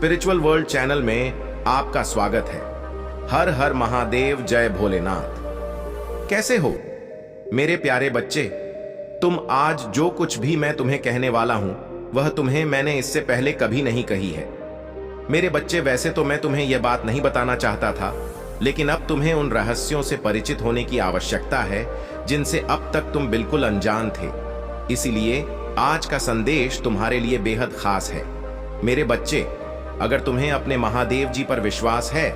Spiritual world channel में आपका स्वागत है। हर हर महादेव, जय भोलेनाथ। कैसे हो मेरे प्यारे बच्चे? तुम आज जो कुछ भी मैं तुम्हें कहने वाला हूं वह तुम्हें मैंने इससे पहले कभी नहीं कही है। मेरे बच्चे, वैसे तो मैं तुम्हें यह बात नहीं बताना चाहता था, लेकिन अब तुम्हें उन रहस्यों से परिचित होने की आवश्यकता है जिनसे अब तक तुम बिल्कुल अनजान थे। इसीलिए आज का संदेश तुम्हारे लिए बेहद खास है। मेरे बच्चे, अगर तुम्हें अपने महादेव जी पर विश्वास है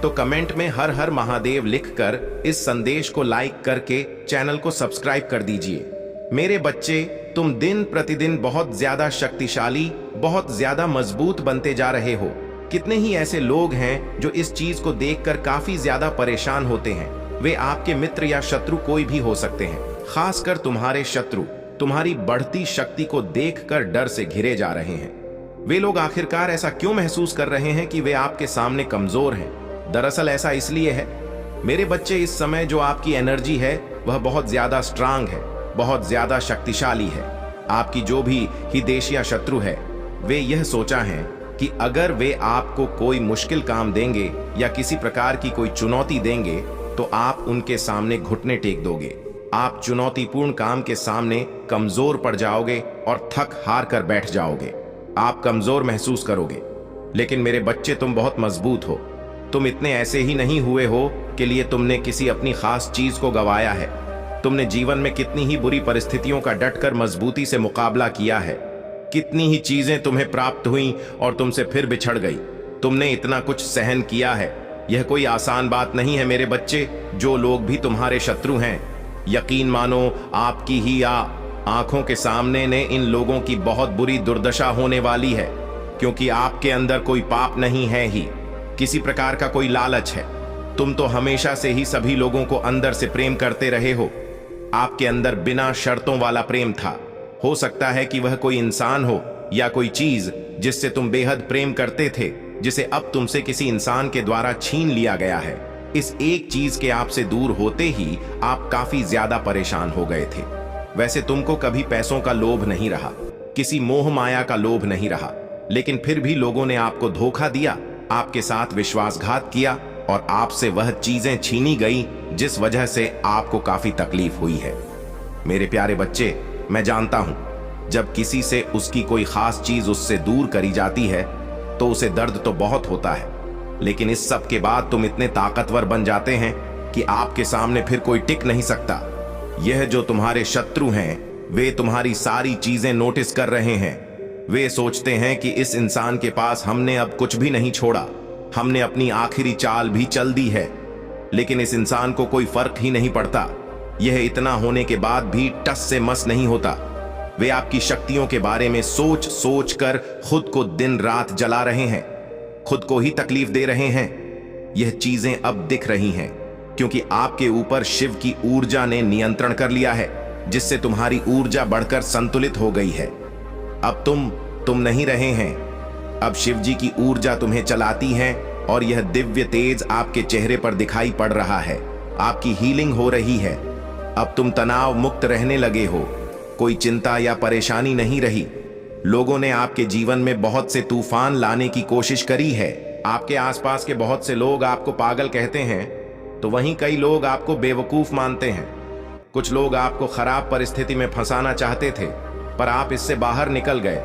तो कमेंट में हर हर महादेव लिखकर इस संदेश को लाइक करके चैनल को सब्सक्राइब कर दीजिए। मेरे बच्चे, तुम दिन प्रतिदिन बहुत ज्यादा शक्तिशाली, बहुत ज्यादा मजबूत बनते जा रहे हो। कितने ही ऐसे लोग हैं जो इस चीज को देखकर काफी ज्यादा परेशान होते हैं। वे आपके मित्र या शत्रु कोई भी हो सकते हैं। खासकर तुम्हारे शत्रु तुम्हारी बढ़ती शक्ति को देखकर डर से घिरे जा रहे हैं। वे लोग आखिरकार ऐसा क्यों महसूस कर रहे हैं कि वे आपके सामने कमजोर हैं? दरअसल ऐसा इसलिए है मेरे बच्चे, इस समय जो आपकी एनर्जी है वह बहुत ज्यादा स्ट्रांग है, बहुत ज्यादा शक्तिशाली है। आपकी जो भी हिदेश या शत्रु है, वे यह सोचा है कि अगर वे आपको कोई मुश्किल काम देंगे या किसी प्रकार की कोई चुनौती देंगे तो आप उनके सामने घुटने टेक दोगे। आप चुनौतीपूर्ण काम के सामने कमजोर पड़ जाओगे और थक हार कर बैठ जाओगे। आप कमजोर महसूस करोगे। लेकिन मेरे बच्चे, तुम बहुत मजबूत हो। तुम इतने ऐसे ही नहीं हुए हो कि लिए तुमने किसी अपनी खास चीज को गंवाया है। तुमने जीवन में कितनी ही बुरी परिस्थितियों का डटकर मजबूती से मुकाबला किया है। कितनी ही चीजें तुम्हें प्राप्त हुई और तुमसे फिर बिछड़ गई। तुमने इतना कुछ सहन किया है। यह कोई आसान बात नहीं है मेरे बच्चे। जो लोग भी तुम्हारे शत्रु हैं, यकीन मानो आपकी ही आंखों के सामने ने इन लोगों की बहुत बुरी दुर्दशा होने वाली है, क्योंकि आपके अंदर कोई पाप नहीं है ही, किसी प्रकार का कोई लालच है। तुम तो हमेशा से ही सभी लोगों को अंदर से प्रेम करते रहे हो। आपके अंदर बिना शर्तों वाला प्रेम था। हो सकता है कि वह कोई इंसान हो या कोई चीज जिससे तुम बेहद प्रेम करते थे, जिसे अब तुमसे किसी इंसान के द्वारा छीन लिया गया है। इस एक चीज के आपसे दूर होते ही आप काफी ज्यादा परेशान हो गए थे। वैसे तुमको कभी पैसों का लोभ नहीं रहा, किसी मोह माया का लोभ नहीं रहा, लेकिन फिर भी लोगों ने आपको धोखा दिया, आपके साथ विश्वासघात किया और आपसे वह चीजें छीनी गई जिस वजह से आपको काफी तकलीफ हुई है। मेरे प्यारे बच्चे, मैं जानता हूं जब किसी से उसकी कोई खास चीज उससे दूर करी जाती है तो उसे दर्द तो बहुत होता है, लेकिन इस सब के बाद तुम इतने ताकतवर बन जाते हैं कि आपके सामने फिर कोई टिक नहीं सकता। यह जो तुम्हारे शत्रु हैं, वे तुम्हारी सारी चीजें नोटिस कर रहे हैं। वे सोचते हैं कि इस इंसान के पास हमने अब कुछ भी नहीं छोड़ा, हमने अपनी आखिरी चाल भी चल दी है, लेकिन इस इंसान को कोई फर्क ही नहीं पड़ता। यह इतना होने के बाद भी टस से मस नहीं होता। वे आपकी शक्तियों के बारे में सोच सोच कर खुद को दिन रात जला रहे हैं, खुद को ही तकलीफ दे रहे हैं। यह चीजें अब दिख रही हैं क्योंकि आपके ऊपर शिव की ऊर्जा ने नियंत्रण कर लिया है, जिससे तुम्हारी ऊर्जा बढ़कर संतुलित हो गई है। अब तुम नहीं रहे हैं। अब शिव जी की ऊर्जा तुम्हें चलाती है और यह दिव्य तेज आपके चेहरे पर दिखाई पड़ रहा है। आपकी हीलिंग हो रही है। अब तुम तनाव मुक्त रहने लगे हो। कोई चिंता या परेशानी नहीं रही। लोगों ने आपके जीवन में बहुत से तूफान लाने की कोशिश करी है। आपके आसपास के बहुत से लोग आपको पागल कहते हैं, तो वहीं कई लोग आपको बेवकूफ मानते हैं। कुछ लोग आपको खराब परिस्थिति में फंसाना चाहते थे, पर आप इससे बाहर निकल गए।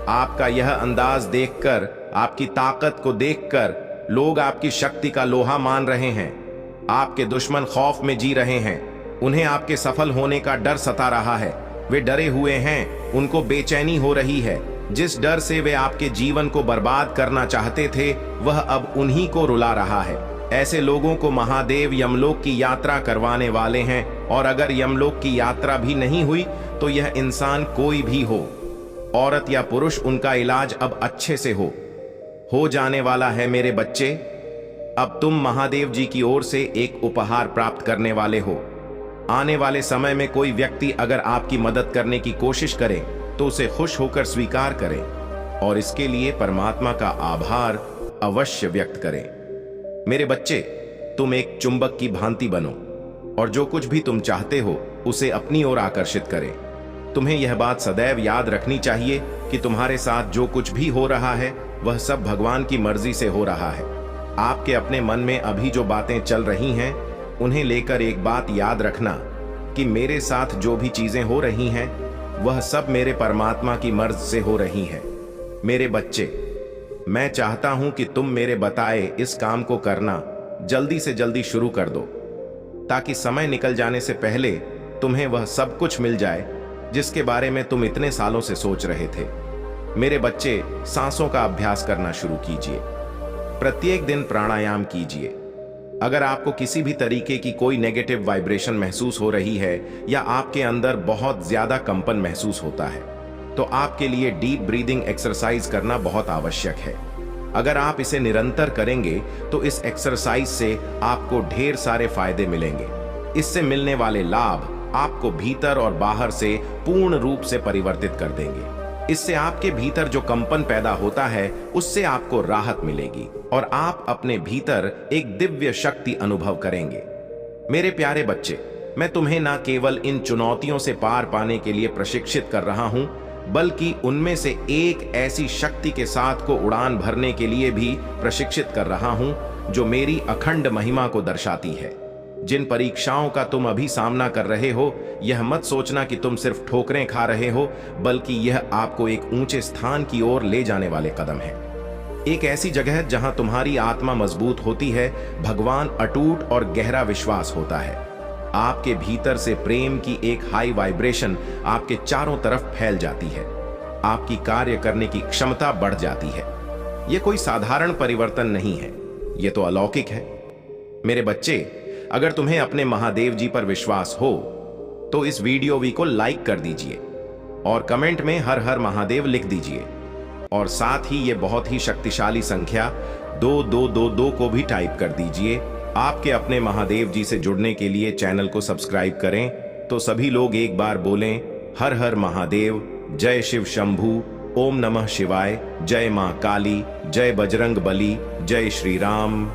आपका यह अंदाज देखकर, आपकी ताकत को देखकर लोग आपकी शक्ति का लोहा मान रहे हैं। आपके दुश्मन खौफ में जी रहे हैं। उन्हें आपके सफल होने का डर सता रहा है। वे डरे हुए हैं, उनको बेचैनी हो रही है। जिस डर से वे आपके जीवन को बर्बाद करना चाहते थे, वह अब उन्हीं को रुला रहा है। ऐसे लोगों को महादेव यमलोक की यात्रा करवाने वाले हैं, और अगर यमलोक की यात्रा भी नहीं हुई तो यह इंसान कोई भी हो, औरत या पुरुष, उनका इलाज अब अच्छे से हो जाने वाला है। मेरे बच्चे, अब तुम महादेव जी की ओर से एक उपहार प्राप्त करने वाले हो। आने वाले समय में कोई व्यक्ति अगर आपकी मदद करने की कोशिश करे तो उसे खुश होकर स्वीकार करें और इसके लिए परमात्मा का आभार अवश्य व्यक्त करें। मेरे बच्चे, तुम एक चुंबक की भांति बनो और जो कुछ भी तुम चाहते हो उसे अपनी ओर आकर्षित करें। तुम्हें यह बात सदैव याद रखनी चाहिए कि तुम्हारे साथ जो कुछ भी हो रहा है वह सब भगवान की मर्जी से हो रहा है। आपके अपने मन में अभी जो बातें चल रही हैं, उन्हें लेकर एक बात याद रखना कि मेरे साथ जो भी चीजें हो रही हैं, वह सब मेरे परमात्मा की मर्ज से हो रही हैं। मेरे बच्चे, मैं चाहता हूं कि तुम मेरे बताए इस काम को करना जल्दी से जल्दी शुरू कर दो, ताकि समय निकल जाने से पहले तुम्हें वह सब कुछ मिल जाए जिसके बारे में तुम इतने सालों से सोच रहे थे। मेरे बच्चे, सांसों का अभ्यास करना शुरू कीजिए। प्रत्येक दिन प्राणायाम कीजिए। अगर आपको किसी भी तरीके की कोई नेगेटिव वाइब्रेशन महसूस हो रही है या आपके अंदर बहुत ज्यादा कंपन महसूस होता है, तो आपके लिए डीप ब्रीदिंग एक्सरसाइज करना बहुत आवश्यक है। अगर आप इसे निरंतर करेंगे तो इस एक्सरसाइज से आपको ढेर सारे फायदे मिलेंगे। इससे मिलने वाले लाभ आपको भीतर और बाहर से पूर्ण रूप से परिवर्तित कर देंगे। इससे आपके भीतर जो कंपन पैदा होता है, उससे आपको राहत मिलेगी और आप अपने भीतर एक दिव्य शक्ति अनुभव करेंगे। मेरे प्यारे बच्चे, मैं तुम्हें न केवल इन चुनौतियों से पार पाने के लिए प्रशिक्षित कर रहा हूं, बल्कि उनमें से एक ऐसी शक्ति के साथ को उड़ान भरने के लिए भी प्रशिक्षित कर रहा हूं जो मेरी अखंड महिमा को दर्शाती है। जिन परीक्षाओं का तुम अभी सामना कर रहे हो, यह मत सोचना कि तुम सिर्फ ठोकरें खा रहे हो, बल्कि यह आपको एक ऊंचे स्थान की ओर ले जाने वाले कदम है। एक ऐसी जगह जहां तुम्हारी आत्मा मजबूत होती है, भगवान अटूट और गहरा विश्वास होता है। आपके भीतर से प्रेम की एक हाई वाइब्रेशन आपके चारों तरफ फैल जाती है। आपकी कार्य करने की क्षमता बढ़ जाती है। यह कोई साधारण परिवर्तन नहीं है, यह तो अलौकिक है। मेरे बच्चे, अगर तुम्हें अपने महादेव जी पर विश्वास हो तो इस वीडियो को लाइक कर दीजिए और कमेंट में हर हर महादेव लिख दीजिए, और साथ ही ये बहुत ही शक्तिशाली संख्या 2222 को भी टाइप कर दीजिए। आपके अपने महादेव जी से जुड़ने के लिए चैनल को सब्सक्राइब करें। तो सभी लोग एक बार बोलें, हर हर महादेव, जय शिव शंभू, ओम नमः शिवाय, जय मां काली, जय बजरंग बली, जय श्री राम।